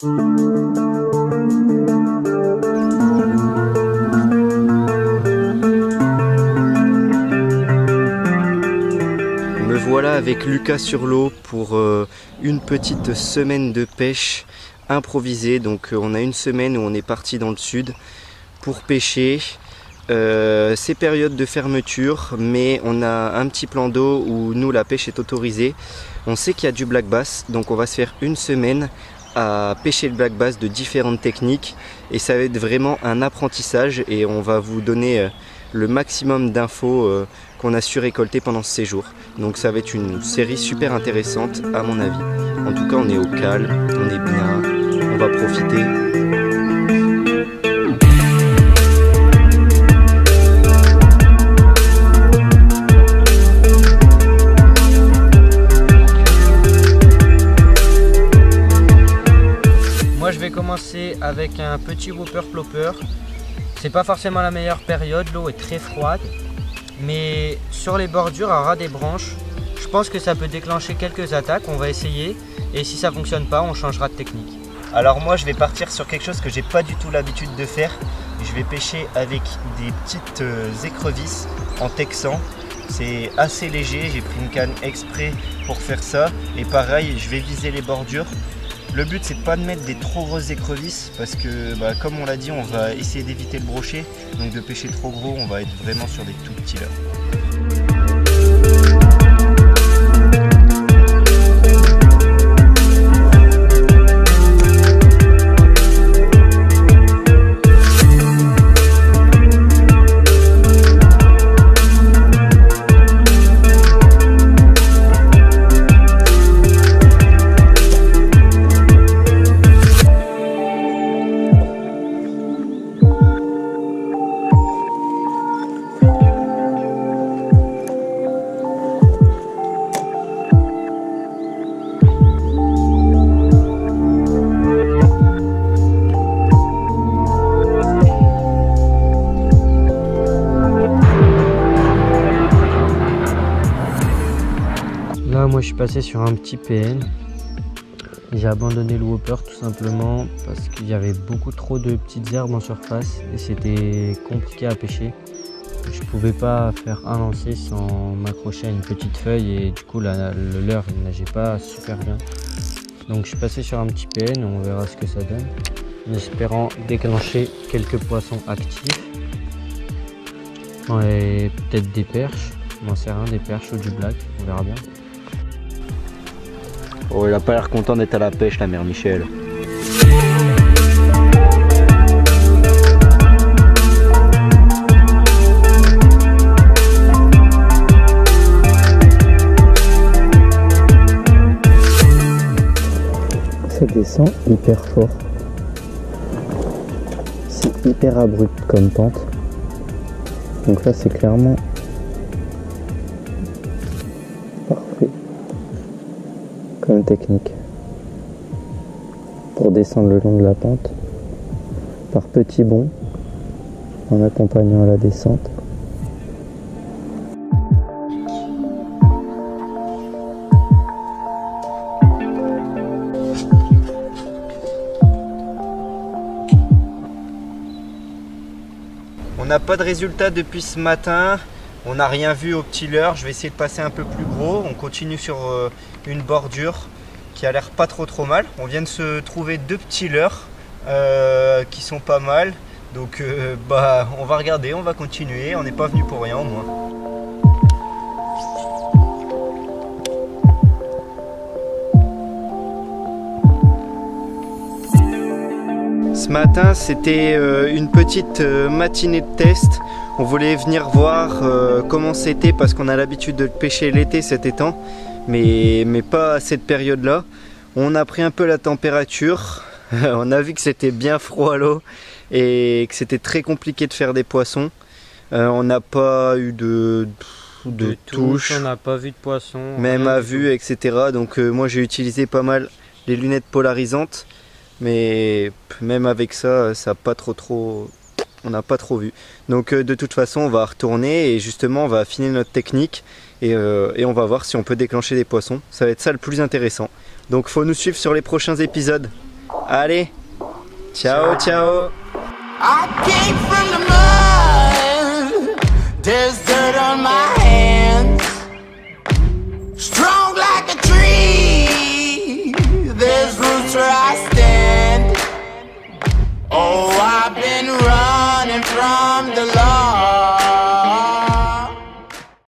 Me voilà avec Lucas sur l'eau pour une petite semaine de pêche improvisée. Donc on a une semaine où on est parti dans le sud pour pêcher. C'est période de fermeture, mais on a un petit plan d'eau où nous la pêche est autorisée. On sait qu'il y a du black bass, donc on va se faire une semaine à pêcher le black bass de différentes techniques et ça va être vraiment un apprentissage et on va vous donner le maximum d'infos qu'on a su récolter pendant ce séjour. Donc ça va être une série super intéressante à mon avis. En tout cas on est au calme, on est bien, on va profiter. Moi je vais commencer avec un petit whopper plopper. C'est pas forcément la meilleure période, l'eau est très froide. Mais sur les bordures, à ras des branches, je pense que ça peut déclencher quelques attaques. On va essayer et si ça fonctionne pas, on changera de technique. Alors moi je vais partir sur quelque chose que j'ai pas du tout l'habitude de faire. Je vais pêcher avec des petites écrevisses en texan. C'est assez léger, j'ai pris une canne exprès pour faire ça. Et pareil, je vais viser les bordures. Le but c'est pas de mettre des trop grosses écrevisses parce que comme on l'a dit, on va essayer d'éviter le brochet. Donc de pêcher trop gros, on va être vraiment sur des tout petits leurres. Là moi je suis passé sur un petit PN. J'ai abandonné le whopper tout simplement parce qu'il y avait beaucoup trop de petites herbes en surface et c'était compliqué à pêcher. Je pouvais pas faire un lancer sans m'accrocher à une petite feuille et du coup le leurre il nageait pas super bien. Donc je suis passé sur un petit PN, on verra ce que ça donne, en espérant déclencher quelques poissons actifs. Et peut-être des perches, je m'en sais rien, des perches ou du black, on verra bien. Oh, il a pas l'air content d'être à la pêche, la mère Michel. Ça descend hyper fort. C'est hyper abrupt comme pente. Donc là c'est clairement parfait comme technique pour descendre le long de la pente par petits bonds en accompagnant à la descente. On n'a pas de résultat depuis ce matin, on n'a rien vu au petit leurre. Je vais essayer de passer un peu plus gros. On continue sur une bordure qui a l'air pas trop mal. On vient de se trouver deux petits leurres qui sont pas mal. Donc on va regarder, on va continuer. On n'est pas venu pour rien au moins. Ce matin, c'était une petite matinée de test. On voulait venir voir comment c'était parce qu'on a l'habitude de pêcher l'été cet étang, mais pas à cette période-là. On a pris un peu la température. On a vu que c'était bien froid à l'eau et que c'était très compliqué de faire des poissons. On n'a pas eu de touche. On n'a pas vu de poisson. Même à vue, etc. Donc moi j'ai utilisé pas mal les lunettes polarisantes. Mais même avec ça, on n'a pas trop vu. Donc de toute façon, on va retourner et justement, on va affiner notre technique et on va voir si on peut déclencher des poissons. Ça va être ça le plus intéressant. Donc faut nous suivre sur les prochains épisodes. Allez, ciao, ciao. I came from the mud. There's dirt on my